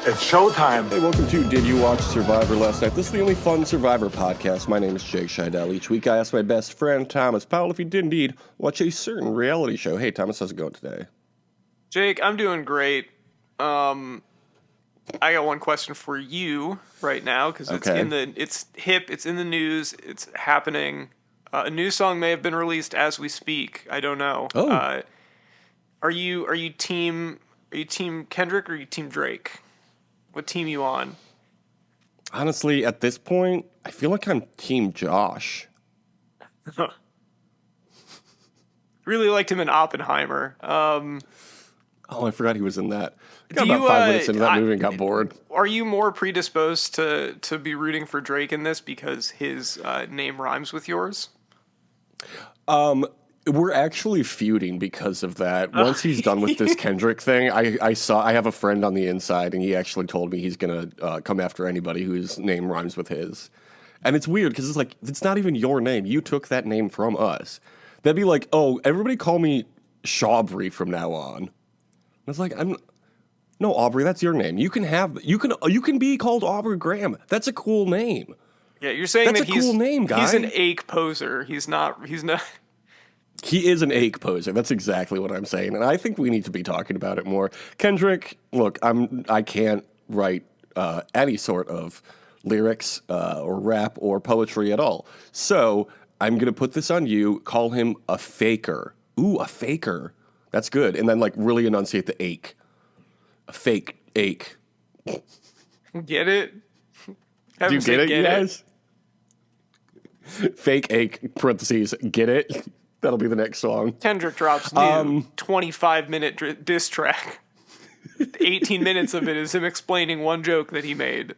It's showtime. Hey, welcome to Did You Watch Survivor Last Night? This is the only fun Survivor podcast. My name is Jake Scheidel. Each week I ask my best friend, Thomas Powell, if he did indeed watch a certain reality show. Hey, Thomas, how's it going today? Jake, I'm doing great. I got one question for you right now because it's hip, it's in the news, it's happening. A new song may have been released as we speak. I don't know. Oh. Are you team Kendrick or are you team Drake? What team you on? Honestly, at this point, I feel like I'm team Josh. Really liked him in Oppenheimer. Oh, I forgot he was in that. Got about 5 minutes into that movie and got bored. Are you more predisposed to be rooting for Drake in this because his name rhymes with yours? We're actually feuding because of that. Once he's done with this Kendrick thing, I have a friend on the inside, and he actually told me he's gonna come after anybody whose name rhymes with his. And it's weird because it's like, it's not even your name. You took that name from us. That'd be like, oh, everybody call me Shawbury from now on. It's like, no, Aubrey, that's your name. You can be called Aubrey Graham. That's a cool name. Yeah, you're saying that's that a cool name, guy. He's an ache poser. He's not. He is an ache poser. That's exactly what I'm saying, and I think we need to be talking about it more. Kendrick, look, I can't write any sort of lyrics or rap or poetry at all, so I'm gonna put this on you. Call him a faker. Ooh, a faker. That's good, and then like really enunciate the ache. A fake ache. Get it? Do you get it, you guys? Fake ache, parentheses, get it? That'll be the next song. Kendrick drops new 25-minute diss track. 18 minutes of it is him explaining one joke that he made.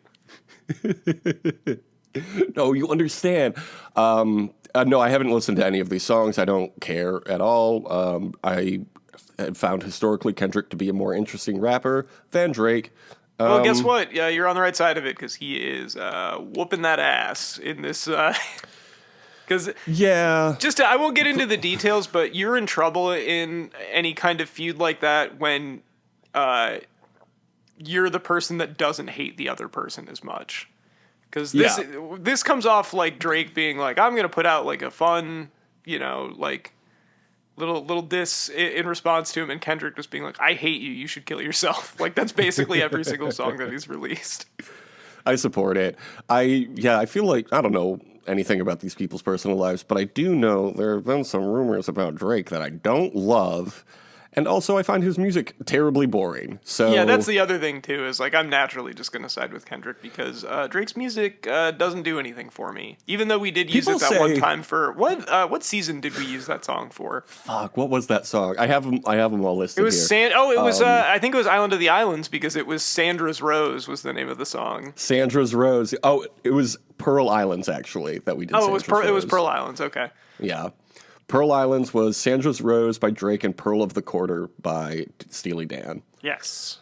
No, you understand. No, I haven't listened to any of these songs. I don't care at all. I have found historically Kendrick to be a more interesting rapper than Drake. Well, guess what? Yeah, you're on the right side of it because he is whooping that ass in this. Because I won't get into the details, but you're in trouble in any kind of feud like that when you're the person that doesn't hate the other person as much. Because this comes off like Drake being like, I'm gonna put out like a fun, like little diss in response to him, and Kendrick just being like, I hate you, you should kill yourself. Like that's basically every single song that he's released. I support it. I feel like, I don't know anything about these people's personal lives, but I do know there have been some rumors about Drake that I don't love, and also I find his music terribly boring. So yeah, that's the other thing too, is like I'm naturally just going to side with Kendrick because Drake's music doesn't do anything for me. Even though we did use it that one time for what season did we use that song for? Fuck, what was that song? I have them all listed. It was here. I think it was Island of the Islands because it was Sandra's Rose was the name of the song. Sandra's Rose. Oh, it was Pearl Islands actually that we did. Oh, it was Pearl Islands. Okay. Yeah. Pearl Islands was Sandra's Rose by Drake and Pearl of the Quarter by Steely Dan. Yes.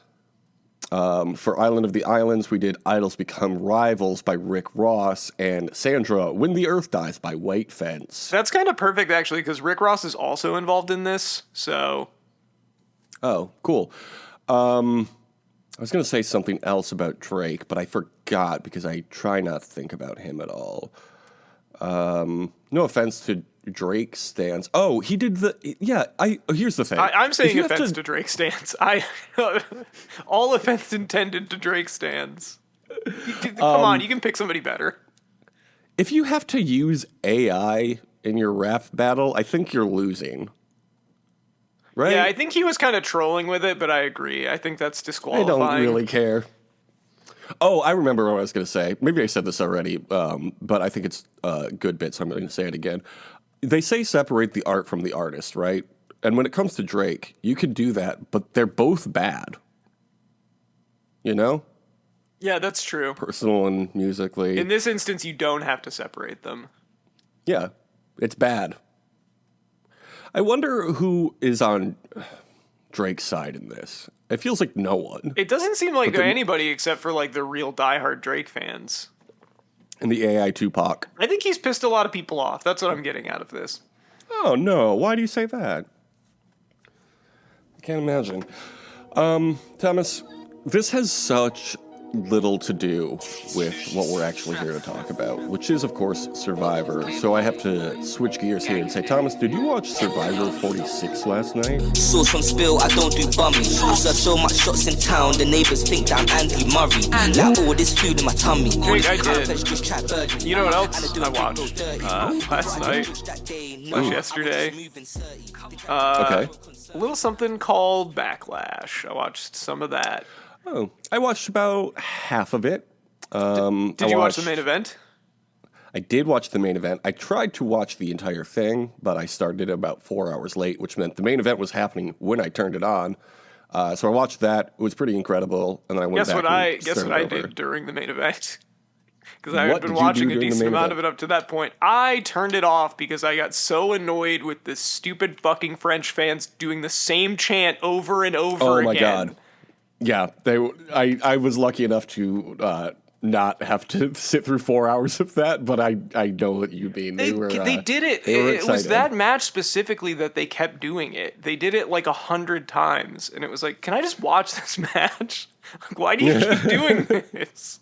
For Island of the Islands, we did Idols Become Rivals by Rick Ross and Sandra, When the Earth Dies by White Fence. That's kind of perfect, actually, because Rick Ross is also involved in this, so... Oh, cool. I was going to say something else about Drake, but I forgot because I try not to think about him at all. No offense to Drake stans. Oh, he did here's the thing. I'm saying offense to Drake stans. All offense intended to Drake stans. Come on, you can pick somebody better. If you have to use AI in your rap battle, I think you're losing. Right? Yeah, I think he was kind of trolling with it, but I agree. I think that's disqualifying. I don't really care. Oh, I remember what I was going to say. Maybe I said this already, but I think it's a good bit, so I'm going to say it again. They say separate the art from the artist, right? And when it comes to Drake, you can do that, but they're both bad. You know? Yeah, that's true. Personal and musically. In this instance, you don't have to separate them. Yeah, it's bad. I wonder who is on Drake's side in this. It feels like no one. It doesn't seem like anybody except for like the real diehard Drake fans. And the AI Tupac. I think he's pissed a lot of people off. That's what I'm getting out of this. Oh, no. Why do you say that? I can't imagine. Thomas, This has such little to do with what we're actually here to talk about, which is, of course, Survivor. So I have to switch gears here and say, Thomas, did you watch Survivor 46 last night? Sauce on spill, I don't do bummy. Serve so much shots in town, the neighbors think that I'm Andy Murray. Like all this food in my tummy. Jake, I did. You know what else I watched last night? Yesterday. Okay. A little something called Backlash. I watched some of that. Oh, I watched about half of it. Did you watch the main event? I did watch the main event. I tried to watch the entire thing, but I started about 4 hours late, which meant the main event was happening when I turned it on. So I watched that. It was pretty incredible, and then I went back. Guess what I did during the main event? Because I had been watching a decent amount of it up to that point. I turned it off because I got so annoyed with the stupid fucking French fans doing the same chant over and over again. Oh my god. Yeah, I was lucky enough to not have to sit through 4 hours of that, but I know what you mean. They did it. It was that match specifically that they kept doing it. They did it like 100 times, and it was like, can I just watch this match? Like, why do you keep doing this?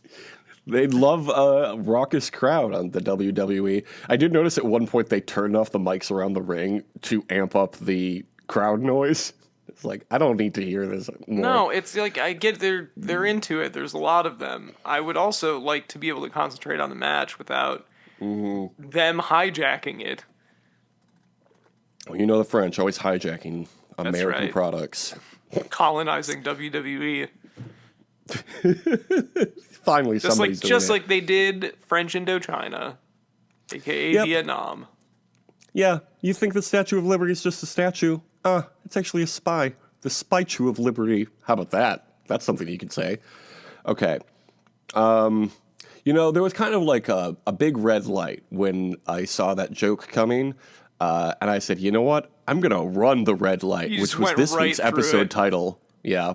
They love a raucous crowd on the WWE. I did notice at one point they turned off the mics around the ring to amp up the crowd noise. It's like, I don't need to hear this more. No, it's like, I get they're into it. There's a lot of them. I would also like to be able to concentrate on the match without them hijacking it. Well, you know the French, always hijacking American products. Colonizing WWE. Finally, somebody's doing it. Like they did French Indochina, a.k.a. Vietnam. Yeah, you think the Statue of Liberty is just a statue? It's actually a spy. The Spy-Chew of Liberty. How about that? That's something you could say. Okay. There was kind of like a big red light when I saw that joke coming, and I said, you know what? I'm going to run the red light, which was this week's episode title. Yeah.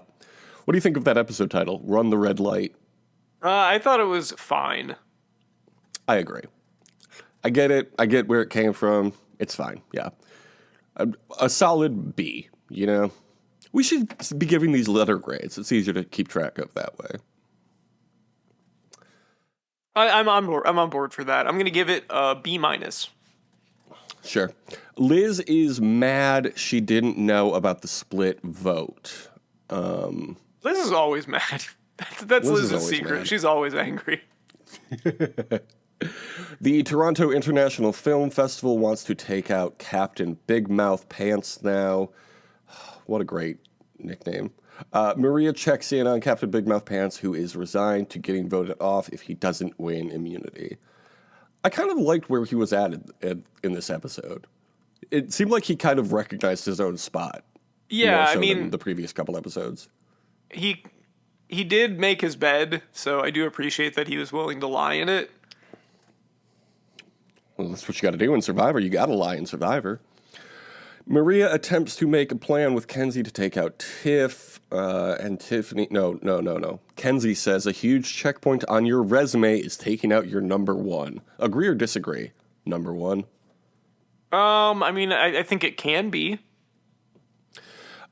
What do you think of that episode title, Run the Red Light? I thought it was fine. I agree. I get it. I get where it came from. It's fine. Yeah. A solid B, you know? We should be giving these letter grades. It's easier to keep track of that way. I'm on board. I'm on board for that. I'm going to give it a B-. Sure. Liz is mad she didn't know about the split vote. Liz is always mad. That's Liz's secret. Mad. She's always angry. The Toronto International Film Festival wants to take out Captain Big Mouth Pants now. What a great nickname. Maria checks in on Captain Big Mouth Pants, who is resigned to getting voted off if he doesn't win immunity. I kind of liked where he was at in this episode. It seemed like he kind of recognized his own spot. Yeah, I mean, than the previous couple episodes. He did make his bed, so I do appreciate that he was willing to lie in it. Well, that's what you got to do in Survivor. You got to lie in Survivor. Maria attempts to make a plan with Kenzie to take out Tiff, and Tiffany... No. Kenzie says a huge checkpoint on your resume is taking out your number one. Agree or disagree? Number one? I mean, I think it can be.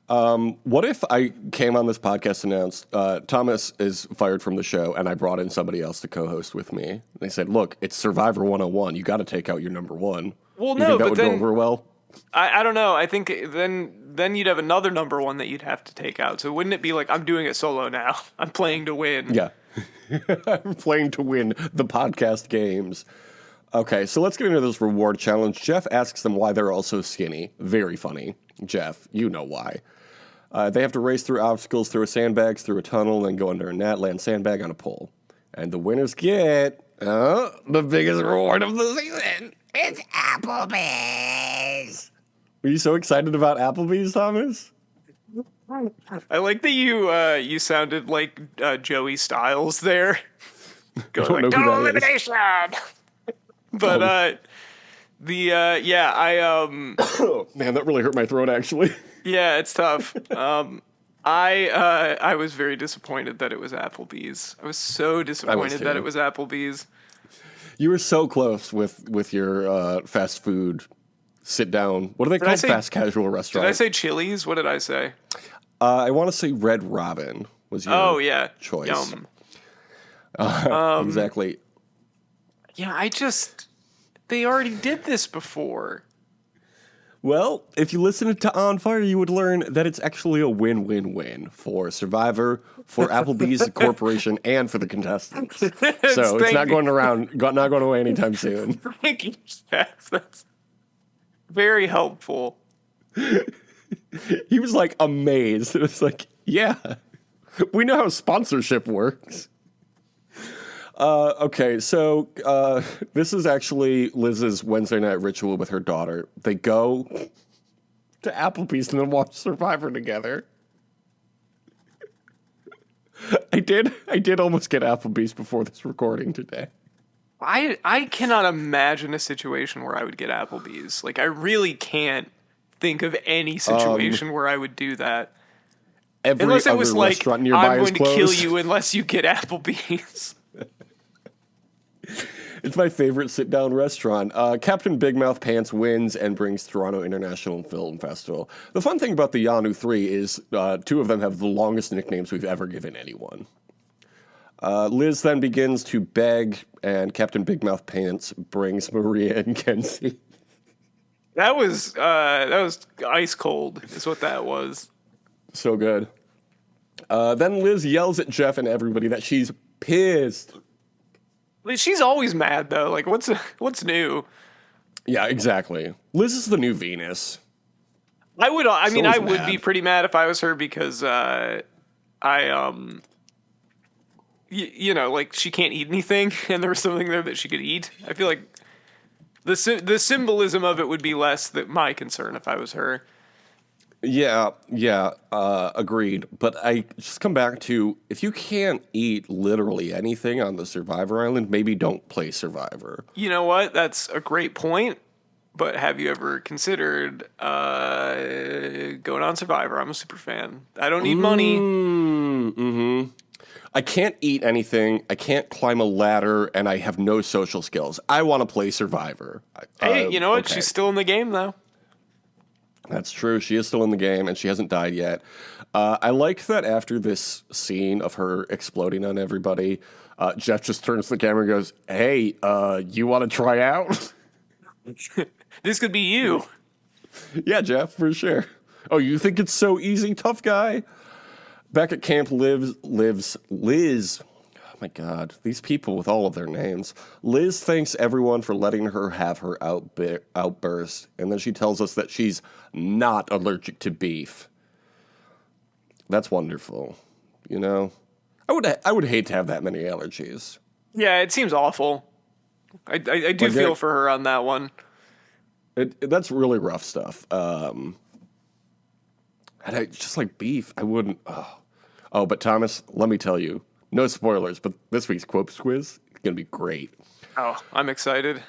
What if I came on this podcast and announced Thomas is fired from the show and I brought in somebody else to co-host with me? They said, look, it's Survivor 101. You got to take out your number one. Well, you think that would go over well? I don't know. I think then you'd have another number one that you'd have to take out. So wouldn't it be like, I'm doing it solo now. I'm playing to win. Yeah. I'm playing to win the podcast games. Okay, so let's get into this reward challenge. Jeff asks them why they're all so skinny. Very funny. Jeff, you know why. They have to race through obstacles, through sandbags, through a tunnel, then go under a net, land sandbag on a pole. And the winners get the biggest reward of the season. It's Applebee's. Were you so excited about Applebee's, Thomas? I like that you sounded like Joey Styles there. Going like, total elimination! But I man, that really hurt my throat actually. Yeah, it's tough. I was very disappointed that it was Applebee's. I was so disappointed that it was Applebee's. You were so close with your fast food sit down. What do they call fast casual restaurants? Did I say Chili's? What did I say? I want to say Red Robin was your choice. Yum. Exactly. Yeah, they already did this before. Well, if you listen to On Fire, you would learn that it's actually a win-win-win for Survivor, for Applebee's Corporation, and for the contestants. So it's not going away anytime soon. Thank you, Steph. That's very helpful. He was like amazed. It was like, yeah, we know how sponsorship works. Okay, so this is actually Liz's Wednesday night ritual with her daughter. They go to Applebee's and then watch Survivor together. I did almost get Applebee's before this recording today. I cannot imagine a situation where I would get Applebee's. Like, I really can't think of any situation where I would do that. Unless it was like, I'm going to kill you unless you get Applebee's. It's my favorite sit-down restaurant. Captain Big Mouth Pants wins and brings Toronto International Film Festival. The fun thing about the Yanu 3 is two of them have the longest nicknames we've ever given anyone. Liz then begins to beg, and Captain Big Mouth Pants brings Maria and Kenzie. That was ice cold, is what that was. So good. Then Liz yells at Jeff and everybody that she's pissed. She's always mad though. Like, what's new? Yeah, exactly. Liz is the new Venus. I would be pretty mad if I was her because like she can't eat anything, and there was something there that she could eat. I feel like the symbolism of it would be less than my concern if I was her. Yeah, agreed. But I just come back to, if you can't eat literally anything on the Survivor Island, maybe don't play Survivor. You know what? That's a great point. But have you ever considered going on Survivor? I'm a super fan. I don't need money. Mm-hmm. I can't eat anything. I can't climb a ladder, and I have no social skills. I want to play Survivor. Hey, you know what? Okay. She's still in the game, though. That's true. She is still in the game, and she hasn't died yet. I like that after this scene of her exploding on everybody, Jeff just turns to the camera and goes, "Hey, you want to try out?" This could be you. Yeah, Jeff, for sure. Oh, you think it's so easy, tough guy? Back at camp lives Liz. Oh my God, these people with all of their names. Liz thanks everyone for letting her have her outburst, and then she tells us that she's not allergic to beef. That's wonderful. You know, I would hate to have that many allergies. Yeah, it seems awful. I do feel for her on that one. That's really rough stuff. And I just like beef. I wouldn't. Oh, but Thomas, let me tell you. No spoilers, but this week's Quotes quiz is going to be great. Oh, I'm excited.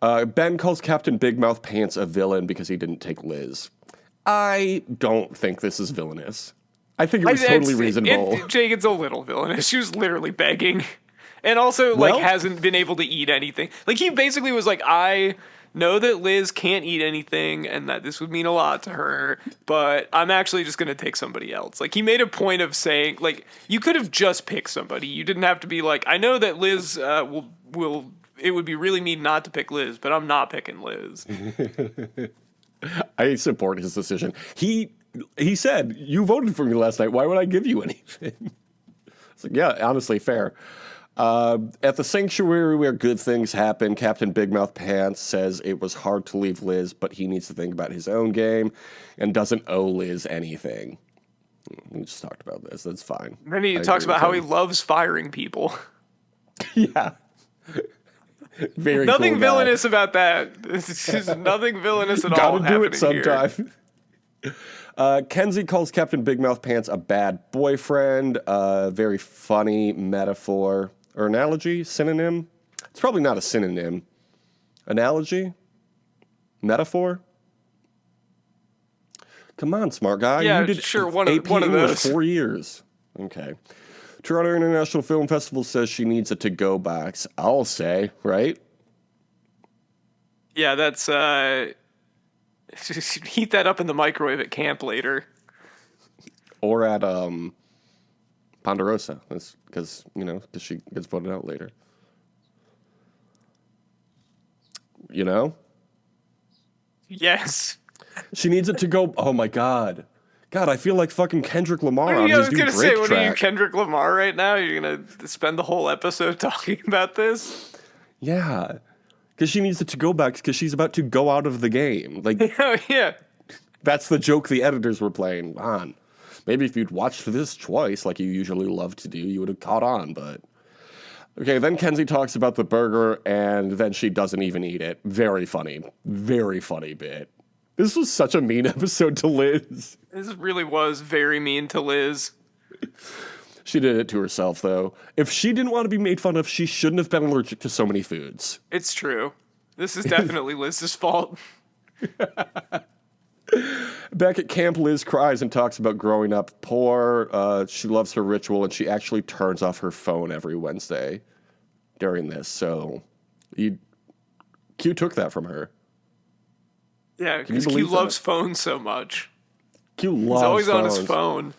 Ben calls Captain Big Mouth Pants a villain because he didn't take Liz. I don't think this is villainous. I think it was totally reasonable. Jake, it's a little villainous. She was literally begging. And also, hasn't been able to eat anything. Like, he basically was like, I know that Liz can't eat anything and that this would mean a lot to her, but I'm actually just going to take somebody else. Like, he made a point of saying, like, you could have just picked somebody. You didn't have to be like, I know that Liz will it would be really mean not to pick Liz, but I'm not picking Liz. I support his decision. He said, you voted for me last night. Why would I give you anything? It's like, yeah, honestly, fair. At the sanctuary where good things happen, Captain Big Mouth Pants says it was hard to leave Liz, but he needs to think about his own game and doesn't owe Liz anything. We just talked about this. That's fine. Then he talks about how he loves firing people. Yeah. Very nothing cool villainous about that. It's just nothing villainous at all. Gotta do it sometime. Kenzie calls Captain Big Mouth Pants a bad boyfriend. Very funny metaphor or analogy, synonym. It's probably not a synonym. Analogy, metaphor. Come on, smart guy. Yeah, you did sure. One AP of English those. 4 years. Okay. Toronto International Film Festival says she needs a to-go box. I'll say, right? Yeah, that's heat that up in the microwave at camp later. Or at Ponderosa. That's because, because she gets voted out later. You know? Yes. She needs it to go. Oh my God. God, I feel like fucking Kendrick Lamar on I his was new gonna Drake say, what are you, track. Kendrick Lamar, right now? You're gonna spend the whole episode talking about this? Yeah. Because she needs it to go back because she's about to go out of the game. Like, Oh, yeah. that's the joke the editors were playing on. Maybe if you'd watched this twice, like you usually love to do, you would have caught on, but... Okay, then Kenzie talks about the burger, and then she doesn't even eat it. Very funny bit. This was such a mean episode to Liz. This really was very mean to Liz. She did it to herself, though. If she didn't want to be made fun of, she shouldn't have been allergic to so many foods. It's true. This is definitely Liz's fault. Back at camp, Liz cries and talks about growing up poor. She loves her ritual, and she actually turns off her phone every Wednesday during this. So, Q took that from her. Yeah, because Q loves phones so much. Q loves He's always phones. on his phone.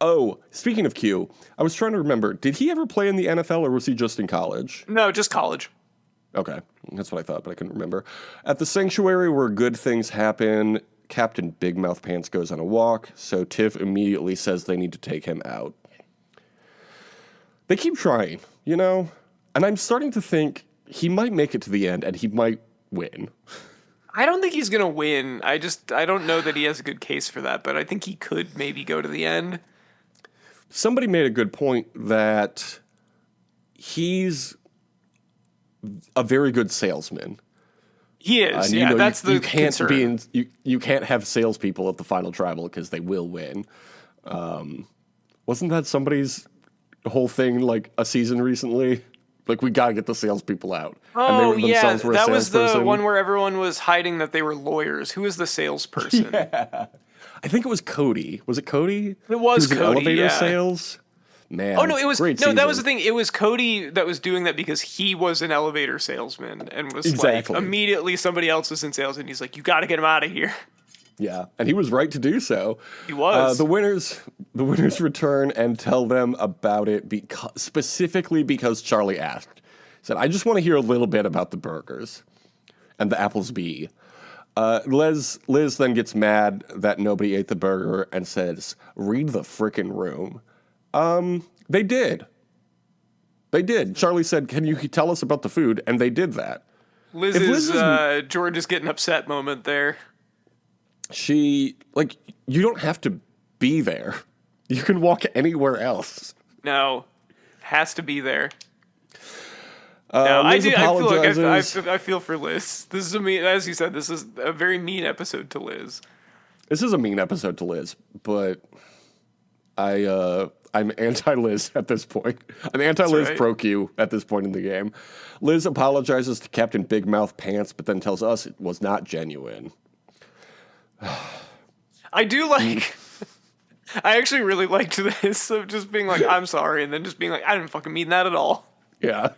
Oh, speaking of Q, I was trying to remember, did he ever play in the NFL, or was he just in college? No, just college. Okay, that's what I thought, but I couldn't remember. At the sanctuary where good things happen, Captain Big Mouth Pants goes on a walk, so Tiff immediately says they need to take him out. They keep trying, and I'm starting to think he might make it to the end and he might win. I don't think he's gonna win. I don't know that he has a good case for that, but I think he could maybe go to the end. Somebody made a good point that he's a very good salesman. He is, yeah. That's the concern. You can't have salespeople at the final tribal because they will win. Wasn't that somebody's whole thing like a season recently? Like, we gotta get the salespeople out. Oh, and they yeah, were that was the one where everyone was hiding that they were lawyers. Who was the salesperson? Yeah. I think it was Cody. Was it Cody? It was Cody, elevator sales? Man. Oh, no, it was... great No, season. that was the thing. It was Cody that was doing that because he was an elevator salesman and was Exactly. like, immediately somebody else was in sales and he's like, you gotta get him out of here. Yeah, and he was right to do so. He was. The winners return and tell them about it specifically because Charlie asked. He said, I just want to hear a little bit about the burgers and the Applesby. Liz then gets mad that nobody ate the burger and says, read the frickin' room. They did. Charlie said, can you tell us about the food? And they did that. Liz's George is getting upset moment there. You don't have to be there. You can walk anywhere else. No, has to be there. Liz apologizes. I feel for Liz. This is as you said, this is a very mean episode to Liz. This is a mean episode to Liz, but I'm anti-Liz at this point. I'm anti-Liz pro Q at this point in the game. Liz apologizes to Captain Big Mouth Pants, but then tells us it was not genuine. I do like... I actually really liked this of just being like, I'm sorry, and then just being like, I didn't fucking mean that at all. Yeah.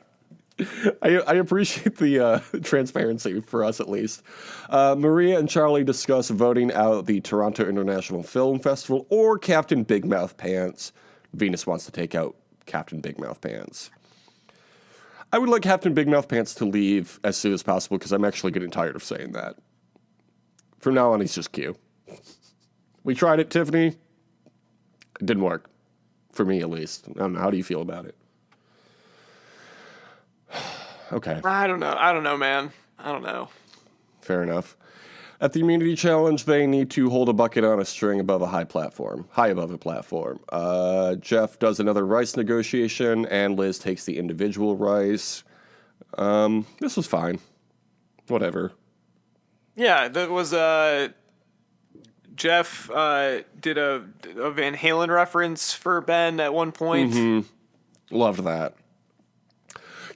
I appreciate the transparency for us, at least. Maria and Charlie discuss voting out the Toronto International Film Festival or Captain Big Mouth Pants. Venus wants to take out Captain Big Mouth Pants. I would like Captain Big Mouth Pants to leave as soon as possible because I'm actually getting tired of saying that. From now on, he's just Q. We tried it, Tiffany. It didn't work. For me, at least. I don't know. How do you feel about it? Okay. I don't know, man. I don't know. Fair enough. At the immunity challenge, they need to hold a bucket on a string above a high above a platform. Jeff does another rice negotiation, and Liz takes the individual rice. This was fine. Whatever. Yeah, that was, Jeff did a Van Halen reference for Ben at one point. Mm-hmm. Loved that.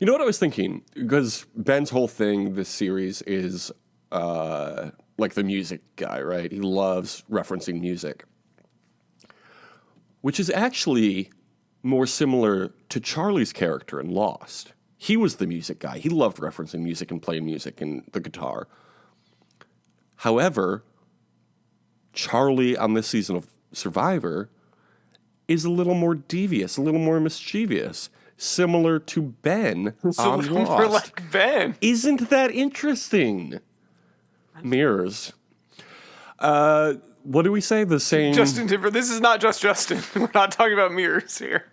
You know what I was thinking? Because Ben's whole thing this series is like the music guy, right? He loves referencing music. Which is actually more similar to Charlie's character in Lost. He was the music guy. He loved referencing music and playing music and the guitar. However, Charlie on this season of Survivor is a little more devious, a little more mischievous, similar to Ben on More Lost. like Ben. Isn't that interesting? Mirrors. What do we say? The same. Justin Timberlake. This is not just Justin. We're not talking about mirrors here.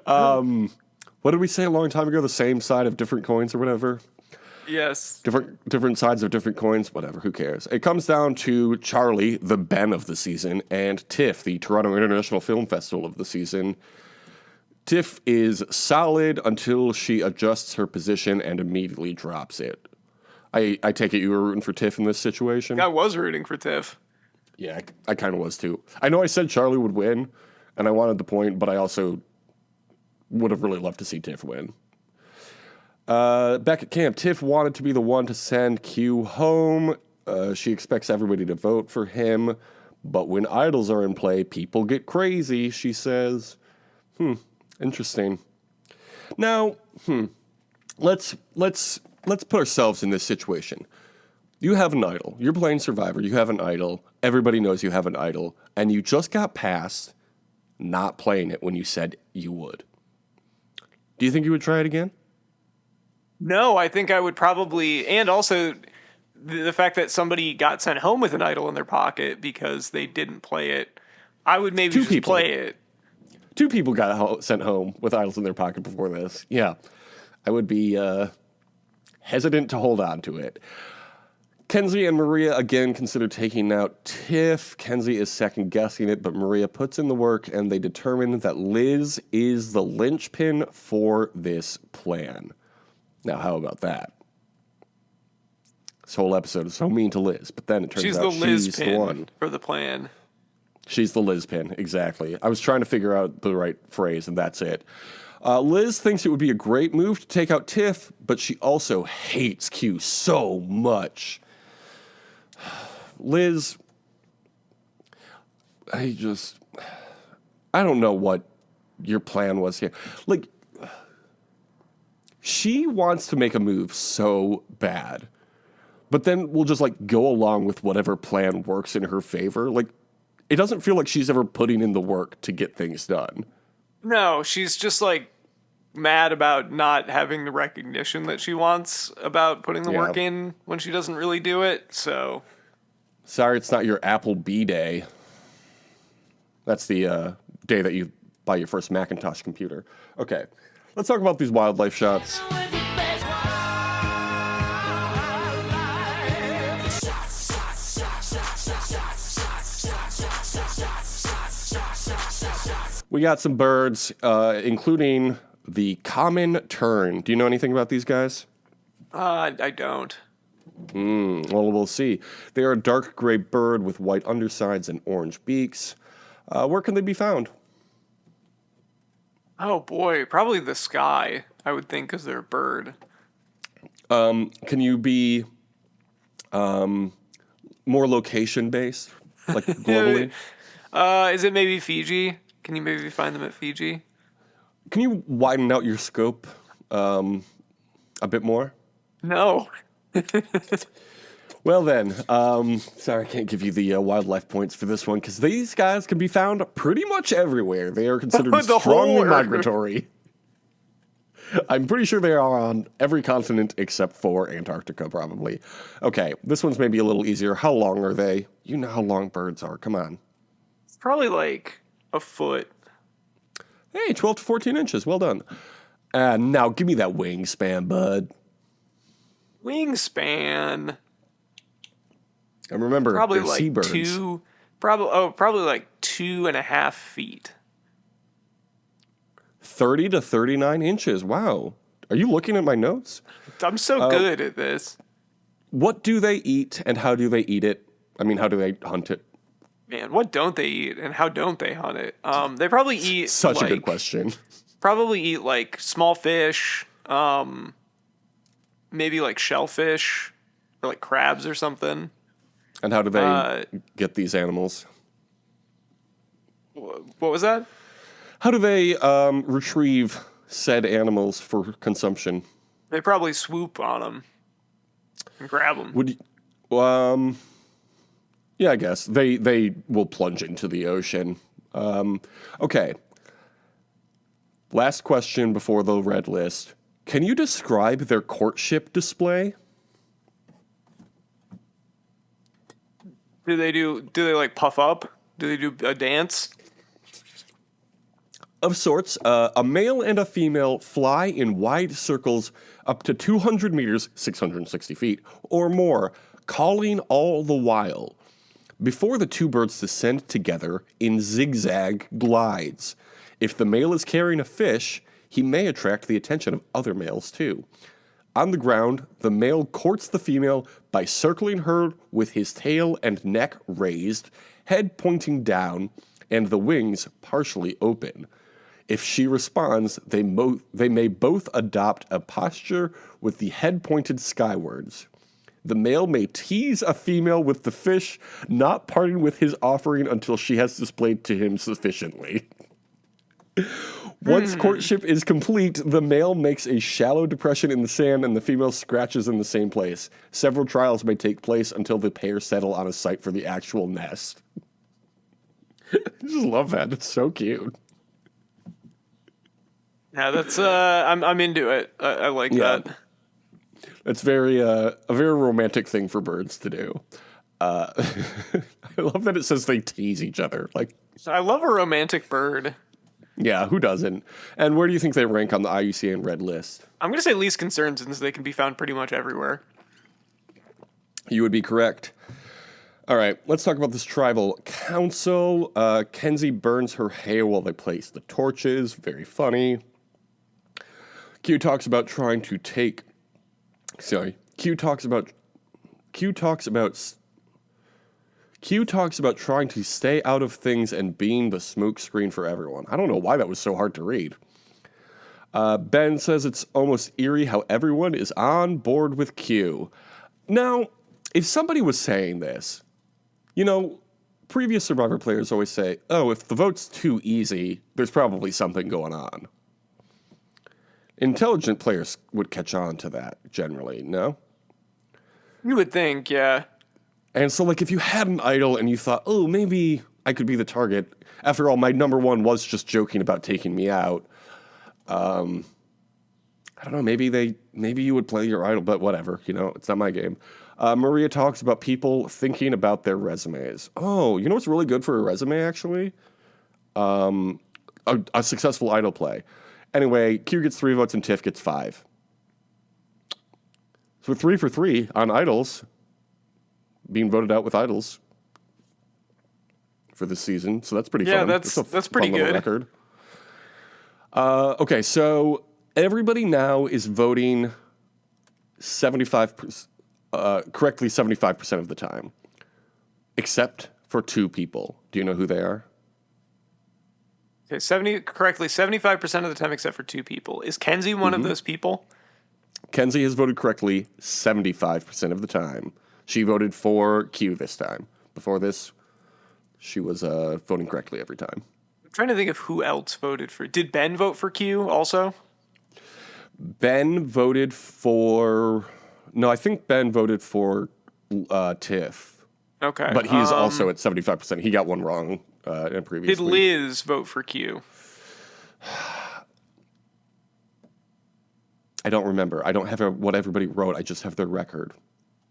What did we say a long time ago? The same side of different coins or whatever? Yes. Different sides of different coins, whatever, who cares? It comes down to Charlie, the Ben of the season, and TIFF, the Toronto International Film Festival of the season. TIFF is solid until she adjusts her position and immediately drops it. I take it you were rooting for TIFF in this situation? I was rooting for TIFF. Yeah, I kind of was too. I know I said Charlie would win, and I wanted the point, but I also would have really loved to see TIFF win. Back at camp, TIFF wanted to be the one to send Q home. She expects everybody to vote for him, but when idols are in play, people get crazy, she says. Interesting. Now, let's put ourselves in this situation. You have an idol. You're playing Survivor. You have an idol. Everybody knows you have an idol, and you just got past not playing it when you said you would. Do you think you would try it again? No, I think I would probably, and also the fact that somebody got sent home with an idol in their pocket because they didn't play it, I would maybe just play it. 2 people got sent home with idols in their pocket before this. Yeah, I would be hesitant to hold on to it. Kenzie and Maria again consider taking out Tiff. Kenzie is second-guessing it, but Maria puts in the work, and they determine that Liz is the linchpin for this plan. Now, how about that? This whole episode is so mean to Liz, but then it turns out she's the one. For the plan. She's the Lizpin, exactly. I was trying to figure out the right phrase, and that's it. Liz thinks it would be a great move to take out Tiff, but she also hates Q so much. Liz, I don't know what your plan was here. Like, she wants to make a move so bad, but then we'll just, like, go along with whatever plan works in her favor. Like, it doesn't feel like she's ever putting in the work to get things done. No, she's just, like, mad about not having the recognition that she wants about putting the work in when she doesn't really do it, so... Sorry, it's not your Apple B-Day. That's the day that you buy your first Macintosh computer. Okay, let's talk about these wildlife shots. We got some birds, including the common tern. Do you know anything about these guys? I don't. Well, we'll see. They are a dark gray bird with white undersides and orange beaks. Where can they be found? Oh boy, probably the sky, I would think, because they're a bird. Can you be more location-based, like globally? Is it maybe Fiji? Can you maybe find them at Fiji? Can you widen out your scope a bit more? No. Well then, sorry I can't give you the wildlife points for this one, because these guys can be found pretty much everywhere. They are considered strongly migratory. I'm pretty sure they are on every continent except for Antarctica, probably. Okay, this one's maybe a little easier. How long are they? You know how long birds are. Come on. It's probably like a foot. Hey, 12 to 14 inches. Well done. And now give me that wingspan, bud. Wingspan. And remember, probably they're like seabirds. probably like 2.5 feet. 30 to 39 inches. Wow. Are you looking at my notes? I'm so good at this. What do they eat and how do they eat it? I mean, how do they hunt it? Man, what don't they eat and how don't they hunt it? They probably eat Such a good question. Probably eat like small fish, maybe like shellfish or like crabs or something. And how do they get these animals? What was that? How do they retrieve said animals for consumption? They probably swoop on them and grab them. Would you, Yeah, I guess. They will plunge into the ocean. Okay. Last question before the red list. Can you describe their courtship display? Do they like puff up? Do they do a dance? Of sorts. A male and a female fly in wide circles up to 200 meters, 660 feet, or more, calling all the while. Before the two birds descend together in zigzag glides. If the male is carrying a fish, he may attract the attention of other males too. On the ground, the male courts the female by circling her with his tail and neck raised, head pointing down, and the wings partially open. If she responds, they may both adopt a posture with the head pointed skywards. The male may tease a female with the fish, not parting with his offering until she has displayed to him sufficiently. Once courtship is complete, the male makes a shallow depression in the sand and the female scratches in the same place. Several trials may take place until the pair settle on a site for the actual nest. I just love that. It's so cute. Yeah, that's I'm into it. I like that. It's very a very romantic thing for birds to do. I love that it says they tease each other. Like, I love a romantic bird. Yeah, who doesn't? And where do you think they rank on the IUCN Red List? I'm going to say least concerned since they can be found pretty much everywhere. You would be correct. All right, let's talk about this tribal council. Kenzie burns her hair while they place the torches. Very funny. Q talks about trying to take... Q talks about trying to stay out of things and being the smokescreen for everyone. I don't know why that was so hard to read. Ben says it's almost eerie how everyone is on board with Q. Now, if somebody was saying this, previous Survivor players always say, oh, if the vote's too easy, there's probably something going on. Intelligent players would catch on to that, generally, no? You would think, yeah. And so, if you had an idol and you thought, oh, maybe I could be the target. After all, my number one was just joking about taking me out. I don't know, maybe you would play your idol, but whatever, it's not my game. Maria talks about people thinking about their resumes. Oh, you know what's really good for a resume, actually? A successful idol play. Anyway, Q gets 3 votes and Tiff gets 5. So 3 for 3 on idols. Being voted out with idols for this season, so that's pretty fun. Yeah, that's pretty good. Record. Okay, so everybody now is voting 75%, correctly 75% of the time, except for 2 people. Do you know who they are? Okay, correctly 75% of the time, except for 2 people. Is Kenzie one of those people? Kenzie has voted correctly 75% of the time. She voted for Q this time. Before this, she was voting correctly every time. I'm trying to think of who else voted for... Did Ben vote for Q also? Ben voted for... No, I think Ben voted for Tiff. Okay. But he's also at 75%. He got one wrong in previous Did Liz vote for Q? I don't remember. I don't have what everybody wrote. I just have their record.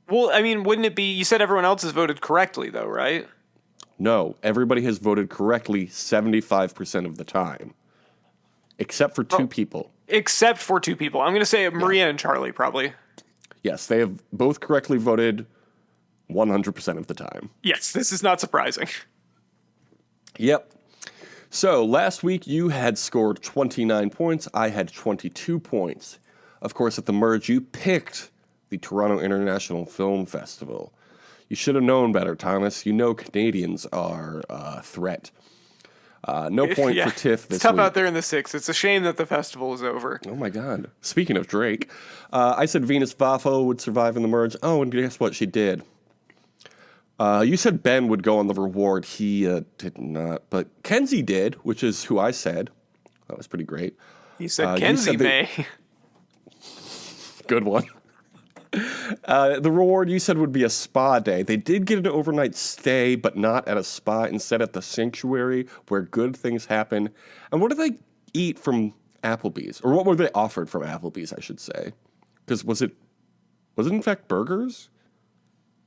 Well, I mean, wouldn't it be... You said everyone else has voted correctly, though, right? No, everybody has voted correctly 75% of the time. Except for 2 people. Except for 2 people. I'm going to say Maria and Charlie, probably. Yes, they have both correctly voted 100% of the time. Yes, this is not surprising. Yep. So, last week you had scored 29 points. I had 22 points. Of course, at the merge, you picked the Toronto International Film Festival. You should have known better, Thomas. You know Canadians are a threat. No point for Tiff this it's tough week. out there in the 6. It's a shame that the festival is over. Oh my God. Speaking of Drake, I said Venus Vaffo would survive in the merge. Oh, and guess what? She did. You said Ben would go on the reward. He did not. But Kenzie did, which is who I said. That was pretty great. You said Kenzie may. Good one. The reward you said would be a spa day. They did get an overnight stay, but not at a spa. Instead, at the sanctuary where good things happen. And what do they eat from Applebee's? Or what were they offered from Applebee's, I should say? Because was it in fact burgers?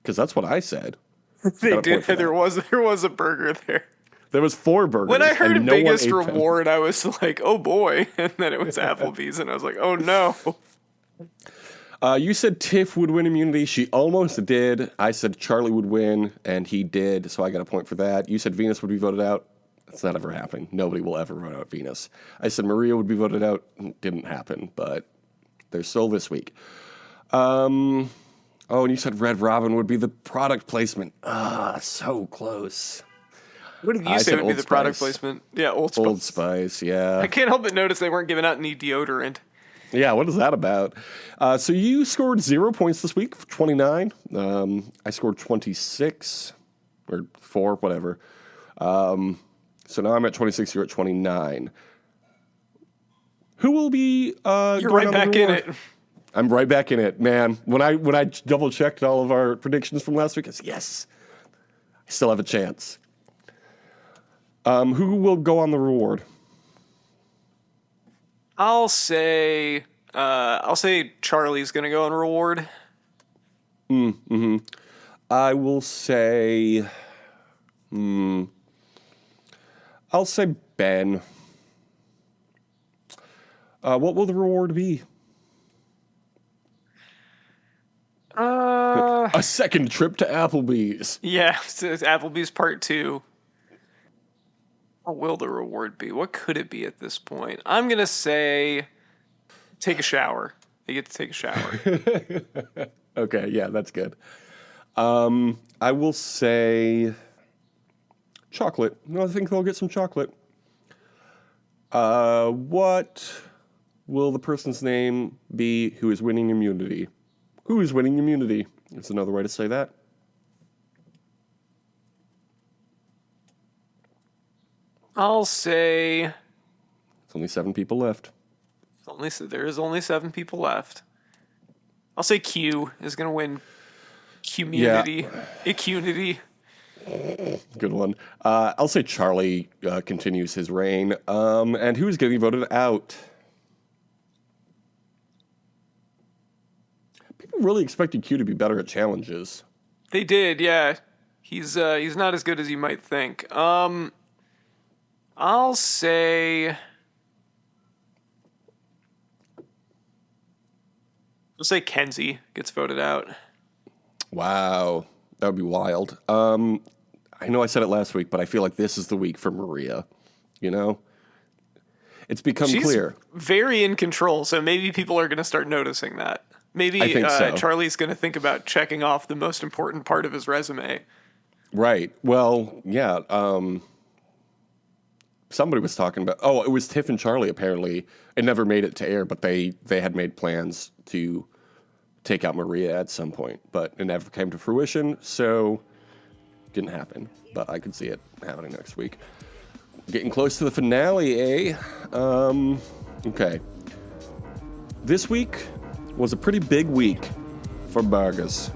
Because that's what I said. They did. There was a burger there. There was 4 burgers. When I heard and no biggest one ate reward, them. I was like, oh boy. And then it was Applebee's, and I was like, oh no. You said Tiff would win immunity. She almost did. I said Charlie would win, and he did, so I got a point for that. You said Venus would be voted out. That's not ever happening. Nobody will ever vote out Venus. I said Maria would be voted out. Didn't happen, but they're still this week. And you said Red Robin would be the product placement. So close. What did you say would be the product placement? Yeah, Old Spice. Old Spice, yeah. I can't help but notice they weren't giving out any deodorant. Yeah, what is that about? So you scored 0 points this week, 29. I scored 26, or 4, whatever. So now I'm at 26, you're at 29. Who will be You're right back in it. I'm right back in it, man. When I double-checked all of our predictions from last week, I said, yes, I still have a chance. Who will go on the reward? I'll say Charlie's gonna go on reward. I will say, I'll say Ben. What will the reward be? A second trip to Applebee's. Yeah, it's Applebee's Part 2. What will the reward be? What could it be at this point? I'm gonna say take a shower. They get to take a shower. Okay, yeah, that's good. I will say chocolate. No, I think they'll get some chocolate. What will the person's name be who is winning immunity? Who is winning immunity? That's another way to say that. I'll say There's only 7 people left. there is only 7 people left. I'll say Q is gonna win community. Icunity. Good one. I'll say Charlie continues his reign. And who's getting voted out? People really expected Q to be better at challenges. They did, yeah. He's not as good as you might think. I'll say Kenzie gets voted out. Wow. That would be wild. I know I said it last week, but I feel like this is the week for Maria. You know? It's become clear. She's very in control, so maybe people are going to start noticing that. Maybe I think so. Charlie's going to think about checking off the most important part of his resume. Right. Well, yeah. Somebody was talking about... Oh, it was Tiff and Charlie, apparently. It never made it to air, but they had made plans to take out Maria at some point. But it never came to fruition, so... Didn't happen. But I could see it happening next week. Getting close to the finale, eh? Okay. This week was a pretty big week for burgers.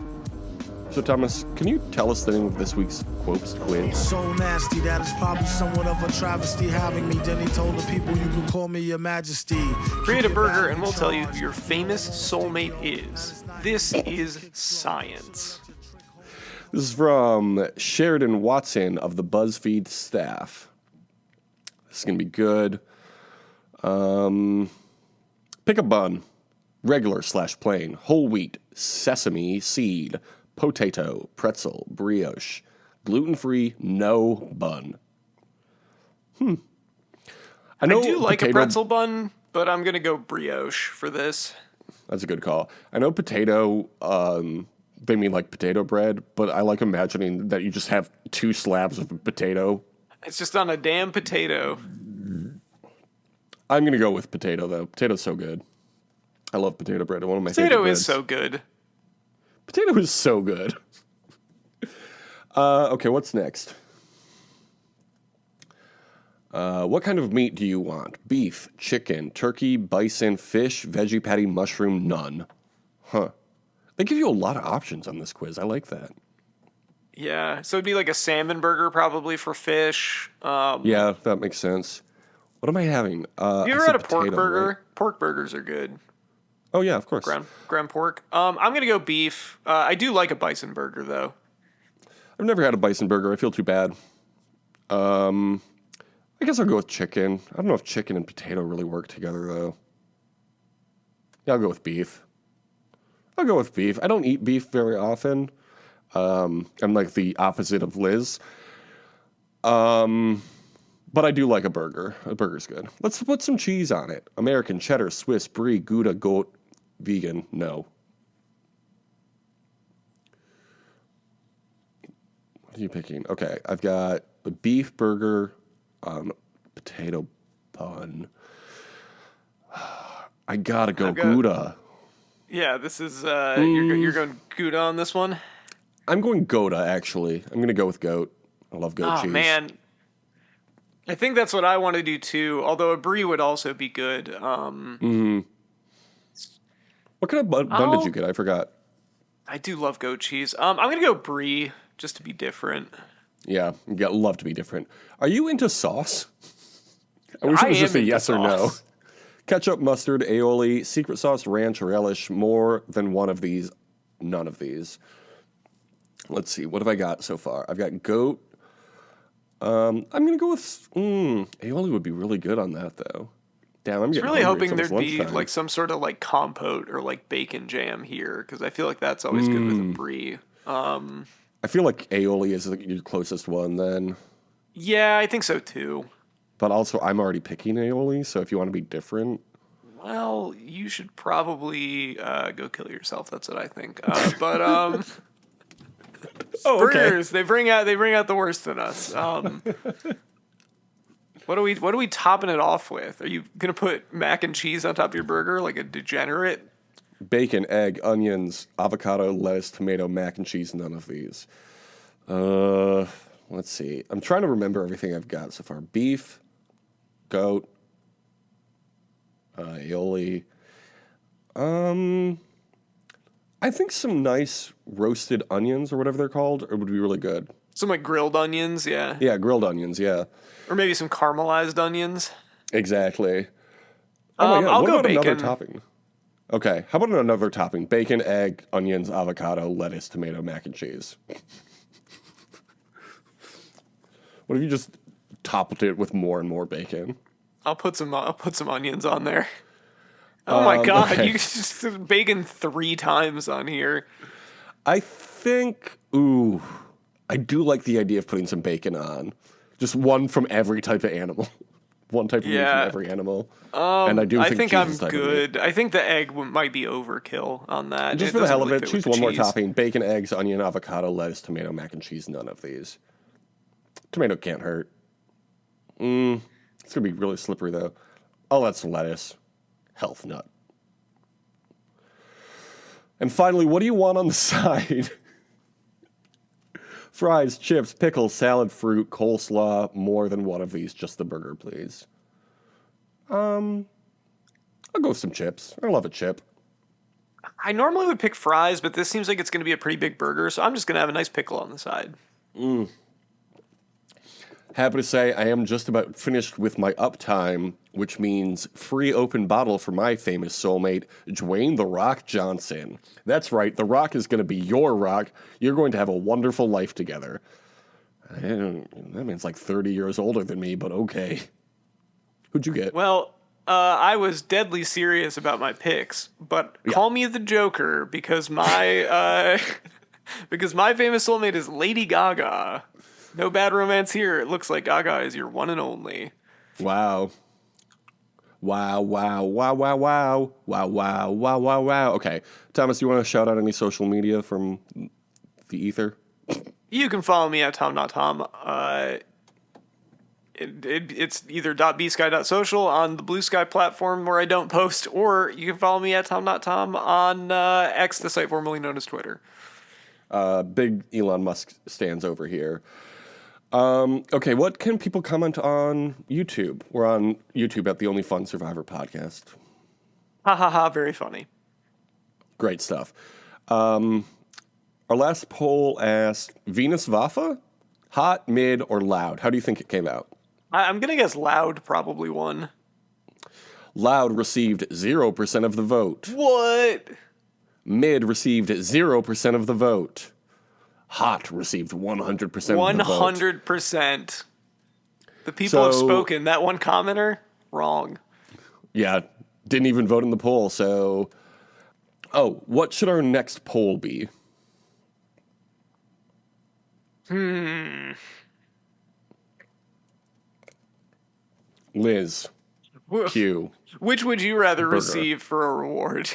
So, Thomas, can you tell us the name of this week's Quopes quiz? So nasty that it's probably somewhat of a travesty having me. Then he told the people you can call me your majesty. Create a burger and we'll tell you who your famous soulmate is. This is science. This is from Sheridan Watson of the BuzzFeed staff. This is going to be good. Pick a bun. Regular/plain, whole wheat, sesame seed, potato, pretzel, brioche, gluten-free, no bun. I do like a pretzel bun, but I'm going to go brioche for this. That's a good call. I know potato, they mean like potato bread, but I like imagining that you just have 2 slabs of potato. It's just on a damn potato. I'm going to go with potato, though. Potato's so good. I love potato bread. One of my favorite Potato breads. is so good. Potato is so good. Okay, what's next? What kind of meat do you want? Beef, chicken, turkey, bison, fish, veggie patty, mushroom, none. Huh. They give you a lot of options on this quiz. I like that. Yeah, so it'd be like a salmon burger probably for fish. Yeah, that makes sense. What am I having? You I ever said had a pork potato, burger? right? Pork burgers are good. Oh yeah, of course. Ground pork. I'm gonna go beef. I do like a bison burger though. I've never had a bison burger. I feel too bad. I guess I'll go with chicken. I don't know if chicken and potato really work together though. Yeah, I'll go with beef. I don't eat beef very often. I'm like the opposite of Liz. But I do like a burger. A burger's good. Let's put some cheese on it. American, cheddar, Swiss, brie, Gouda, goat, vegan. No. What are you picking? Okay, I've got a beef burger on potato bun. I gotta go Gouda. Yeah, this is you're going Gouda on this one. I'm going Gouda actually. I'm gonna go with goat. I love goat cheese. Oh man, I think that's what I want to do too. Although a brie would also be good. What kind of bun did you get? I forgot. I do love goat cheese. I'm gonna go brie just to be different. Yeah, love to be different. Are you into sauce? I wish it was just a yes or no. Ketchup, mustard, aioli, secret sauce, ranch, relish, more than one of these, none of these. Let's see, what have I got so far? I've got goat. I'm going to go with, aioli would be really good on that, though. Damn, I'm getting really hungry. hoping It's there'd be lunchtime. like some sort of like compote or like bacon jam here, because I feel like that's always good with a brie. I feel like aioli is your closest one then. Yeah, I think so too. But also, I'm already picking aioli, so if you want to be different. Well, you should probably go kill yourself. That's what I think. Burgers, they bring out the worst in us. What are we topping it off with? Are you gonna put mac and cheese on top of your burger like a degenerate? Bacon, egg, onions, avocado, lettuce, tomato, mac and cheese, none of these. Let's see. I'm trying to remember everything I've got so far. Beef, goat, aioli. I think some nice roasted onions or whatever they're called would be really good. Some like grilled onions, yeah. Yeah, grilled onions, yeah. Or maybe some caramelized onions. Exactly. Oh my God, I'll what go about bacon. another topping? Okay, how about another topping? Bacon, egg, onions, avocado, lettuce, tomato, mac and cheese. What if you just topped it with more and more bacon? I'll put some onions on there. Oh my God, okay. you just bacon 3 times on here. I think, I do like the idea of putting some bacon on. Just one from every type of animal. One type of meat from every animal. And I do think I'm cheese is type good. Of meat. I think the egg might be overkill on that. Just for the hell of it, choose one more topping. Bacon, eggs, onion, avocado, lettuce, tomato, mac and cheese, none of these. Tomato can't hurt. It's going to be really slippery, though. Oh, that's lettuce. Health nut. And finally, what do you want on the side? Fries, chips, pickles, salad, fruit, coleslaw, more than one of these. Just the burger, please. I'll go with some chips. I love a chip. I normally would pick fries, but this seems like it's going to be a pretty big burger, so I'm just going to have a nice pickle on the side. Happy to say I am just about finished with my uptime, which means free open bottle for my famous soulmate, Dwayne "The Rock" Johnson. That's right, The Rock is going to be your rock. You're going to have a wonderful life together. That man's like 30 years older than me, but okay. Who'd you get? Well, I was deadly serious about my picks, but call me the Joker because my because my famous soulmate is Lady Gaga. No bad romance here. It looks like Gaga is your one and only. Wow. Wow, wow, wow, wow, wow. Wow, wow, wow, wow, wow. Okay. Thomas, do you want to shout out any social media from the ether? You can follow me at Tom.Tom. It's either .bsky.social on the Blue Sky platform where I don't post, or you can follow me at Tom.Tom on X, the site formerly known as Twitter. Big Elon Musk stands over here. Okay, what can people comment on YouTube? We're on YouTube at the Only Fun Survivor podcast. Ha ha ha, very funny. Great stuff. Our last poll asked Venus Vafa, hot, mid, or loud? How do you think it came out? I'm going to guess loud probably won. Loud received 0% of the vote. What? Mid received 0% of the vote. Hot received 100% of the vote. 100%. The people have spoken. That one commenter, wrong. Yeah, didn't even vote in the poll. So, what should our next poll be? Liz, Q. Which would you rather receive for a reward?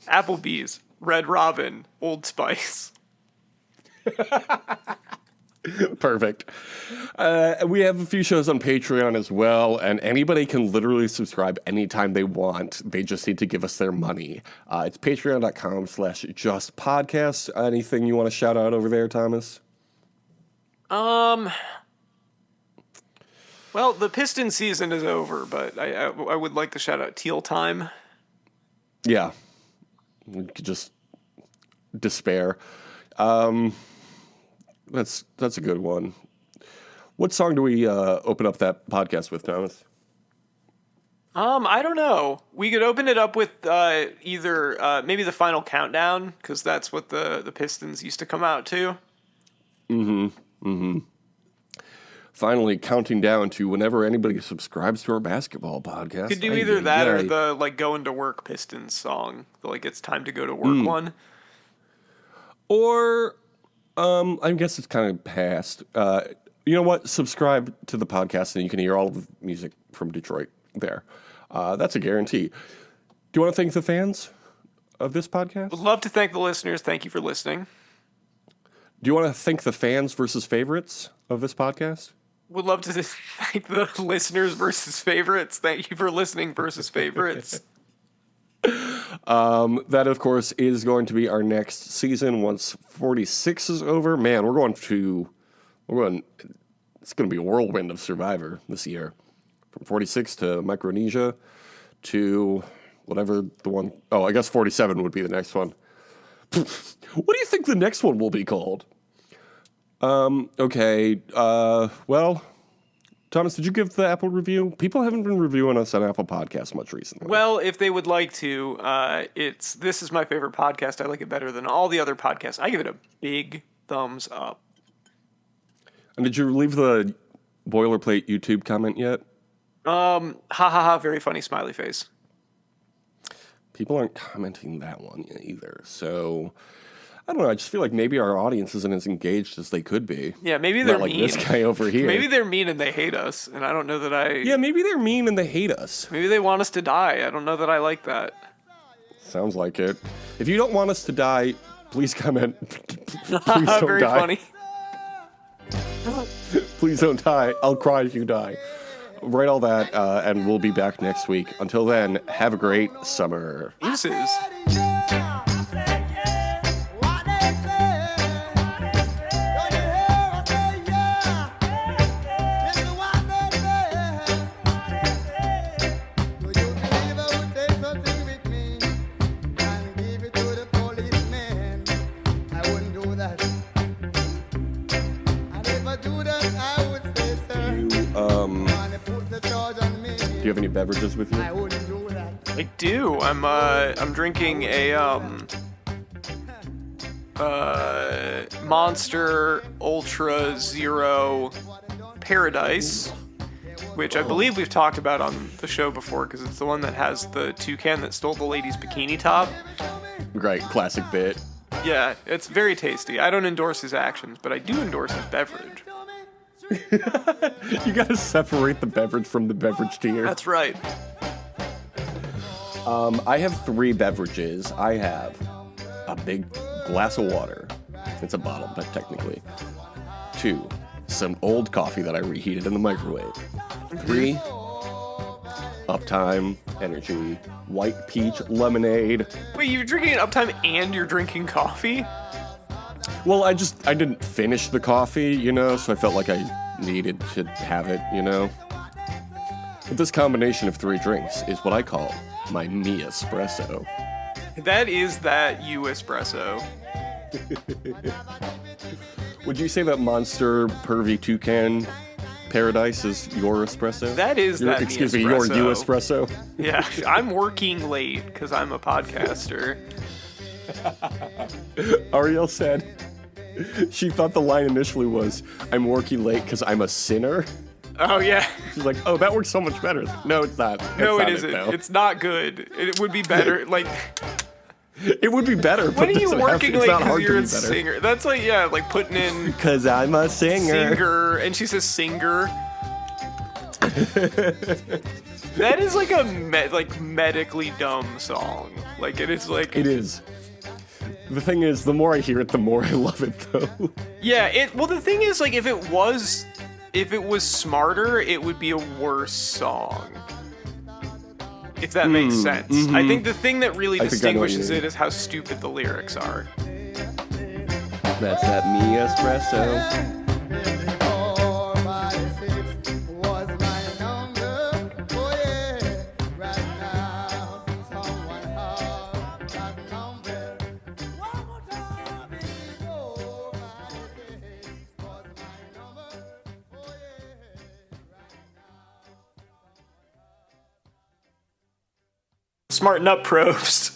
Applebee's, Red Robin, Old Spice. Perfect. We have a few shows on Patreon as well, and anybody can literally subscribe anytime they want. They just need to give us their money. It's patreon.com/justpodcast. Anything you want to shout out over there, Thomas? Well, the Piston season is over, but I would like to shout out Teal Time. Yeah. We could just despair. That's a good one. What song do we open up that podcast with, Thomas? I don't know. We could open it up with either maybe the Final Countdown, because that's what the Pistons used to come out to. Finally, counting down to whenever anybody subscribes to our basketball podcast. Could do either that or the Going to Work Pistons song, the It's Time to Go to Work one. Or, I guess it's kind of past. You know what? Subscribe to the podcast and you can hear all of the music from Detroit there. That's a guarantee. Do you want to thank the fans of this podcast? Would love to thank the listeners. Thank you for listening. Do you want to thank the fans versus favorites of this podcast? Would love to thank the listeners versus favorites. Thank you for listening versus favorites. That, of course, is going to be our next season once 46 is over. Man, it's going to be a whirlwind of Survivor this year. From 46 to Micronesia to whatever the one, I guess 47 would be the next one. What do you think the next one will be called? Okay. Well, Thomas, did you give the Apple review? People haven't been reviewing us on Apple Podcasts much recently. Well, if they would like to, this is my favorite podcast. I like it better than all the other podcasts. I give it a big thumbs up. And did you leave the boilerplate YouTube comment yet? Ha ha ha, very funny smiley face. People aren't commenting that one yet either. So, I don't know. I just feel like maybe our audience isn't as engaged as they could be. Yeah, maybe they're Not mean. Like this guy over here. Maybe they're mean and they hate us, and I don't know that Yeah, maybe they're mean and they hate us. Maybe they want us to die. I don't know that I like that. Sounds like it. If you don't want us to die, please comment. Please don't very die. funny. Please don't die. I'll cry if you die. Write all that, and we'll be back next week. Until then, have a great summer. Deuces. Do you have any beverages with you? I do. I'm drinking a Monster Ultra Zero Paradise, which I believe we've talked about on the show before because it's the one that has the toucan that stole the lady's bikini top. Great, classic bit. Yeah, it's very tasty. I don't endorse his actions, but I do endorse his beverage. You gotta separate the beverage from the beverage tier. That's right. I have 3 beverages. I have a big glass of water. It's a bottle, but technically. 2, some old coffee that I reheated in the microwave. 3, Uptime Energy White Peach Lemonade. Wait, you're drinking Uptime and you're drinking coffee? Well, I didn't finish the coffee, so I felt like I needed to have it, But this combination of 3 drinks is what I call my me espresso. That is that you espresso. Would you say that Monster Pervy Toucan Paradise is your espresso? That is that excuse me me, your espresso. you espresso? Yeah, I'm working late because I'm a podcaster. Ariel said she thought the line initially was, I'm working late because I'm a sinner. Oh, yeah. She's like, oh, that works so much better. No, it's not. No, That's it not isn't. though. It's not good. It would be better. Like, It would be better. when are you working late because because you're a singer? That's like, yeah, like putting in Because I'm a singer. singer, and she says singer. That is like a medically dumb song. Like, it is like... It is. The thing is, the more I hear it, the more I love it, though. Yeah, well, the thing is, like, if it was smarter, it would be a worse song. If that makes sense. Mm-hmm. I think the thing that really I think I know what you distinguishes mean. it is how stupid the lyrics are. That's that me espresso. Smarten up, Probst.